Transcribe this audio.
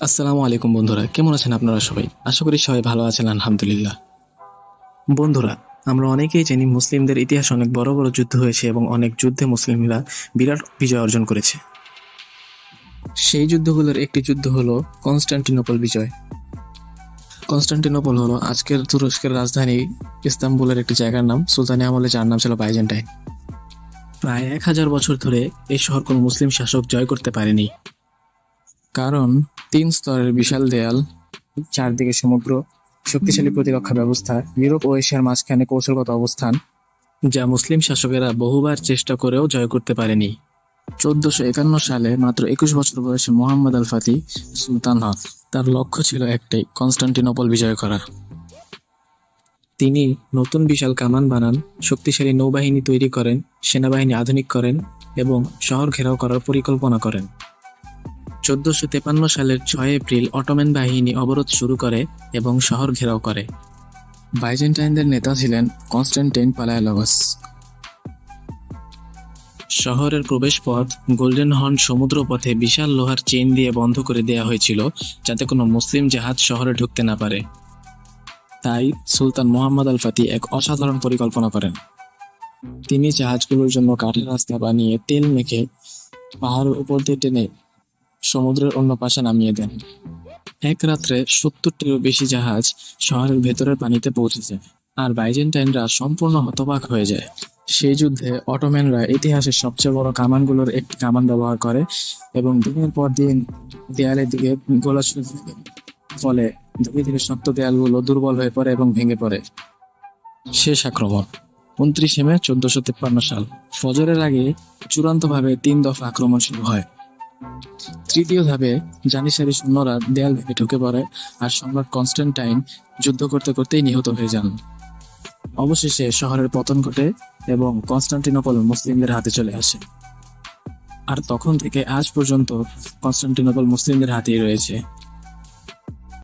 আসসালামু আলাইকুম বন্ধুরা, কেমন আছেন আপনারা সবাই? আশা করি সবাই ভালো আছেন, আলহামদুলিল্লাহ। বন্ধুরা, আমরা অনেকেই জানি মুসলিমদের ইতিহাসে অনেক বড় বড় যুদ্ধ হয়েছে এবং অনেক যুদ্ধে মুসলিমরা বিরাট বিজয় অর্জন করেছে। সেই যুদ্ধগুলোর একটি যুদ্ধ হলো কনস্টান্টিনোপল বিজয়। কনস্টান্টিনোপল হলো আজকের তুরস্কের রাজধানী ইস্তাম্বুলের একটি জায়গার নাম। সুলতানি আমলে যার নাম ছিল বাইজেন্টাইন। প্রায় 1000 বছর ধরে এই শহর কোনো মুসলিম শাসক জয় করতে পারেনি, কারণ 3 স্তরের বিশাল দেয়াল, চারদিকে সমুদ্র, শক্তিশালী প্রতিরক্ষা ব্যবস্থা, ইউরোপ ও এশিয়ার মাঝখানে কৌশলগত অবস্থান, যা মুসলিম শাসকেরা বহুবার চেষ্টা করেও জয় করতে পারেনি। 1451 সালে মাত্র 21 বছর বয়সে মোহাম্মদ আল ফাতি সুলতান হন। তার লক্ষ্য ছিল একটাই, কনস্টান্টিনোপল বিজয় করা। তিনি নতুন বিশাল কামান বানান, শক্তিশালী নৌবাহিনী তৈরি করেন, সেনাবাহিনী আধুনিক করেন এবং শহর ঘেরাও করার পরিকল্পনা করেন। 1453 সালের 6 এপ্রিল অটোমান বাহিনী অবরোধ শুরু করে এবং শহর ঘেরাও করে। বাইজেন্টাইনদের নেতা ছিলেন কনস্টান্টাইন পালাইওলগাস। শহরের প্রবেশপথ গোল্ডেন হর্ন সমুদ্র পথে বিশাল লোহার চেইন দিয়ে বন্ধ করে দেওয়া হয়েছিল, যাতে কোনো মুসলিম জাহাজ শহরে ঢুকতে না পারে। তাই সুলতান মোহাম্মদ আল ফাতি এক অসাধারণ পরিকল্পনা করেন। তিনি জাহাজগুলোর জন্য কাঠের রাস্তা বানিয়ে তেল মেখে পাহাড়ের উপর দিয়ে টেনে সমুদ্রের অন্য পাশে নামিয়ে দেন। এক রাত্রে 70টিরও বেশি জাহাজ শহরের ভেতরের পানিতে পৌঁছে যায়, আর বাইজেন্টাইনরা সম্পূর্ণ হতবাক হয়ে যায়। সেই যুদ্ধে অটোম্যানরা ইতিহাসের সবচেয়ে বড় কামানগুলোর একটি কামান ব্যবহার করে এবং দিনের পর দিন দেয়ালের দিকে গোলা ছুড়ে থাকে। ফলে ধীরে ধীরে শক্ত দেয়ালগুলো দুর্বল হয়ে পড়ে এবং ভেঙে পড়ে। শেষ আক্রমণ 29 মে 1453 সাল ফজরের আগে চূড়ান্তভাবে 3 দফা আক্রমণ শুরু হয়। তৃতীয় ধাপে জানিসারি সৈন্যরা দেয়াল ভেঙে ঢুকে পড়ে, আর সম্রাট কনস্টান্টাইন যুদ্ধ করতে করতেই নিহত হয়ে যান। অবশেষে শহরের পতন ঘটে এবং কনস্টান্টিনোপল মুসলিমদের হাতে চলে আসে। আর তখন থেকে আজ পর্যন্ত কনস্টান্টিনোপল মুসলিমদের হাতেই রয়েছে।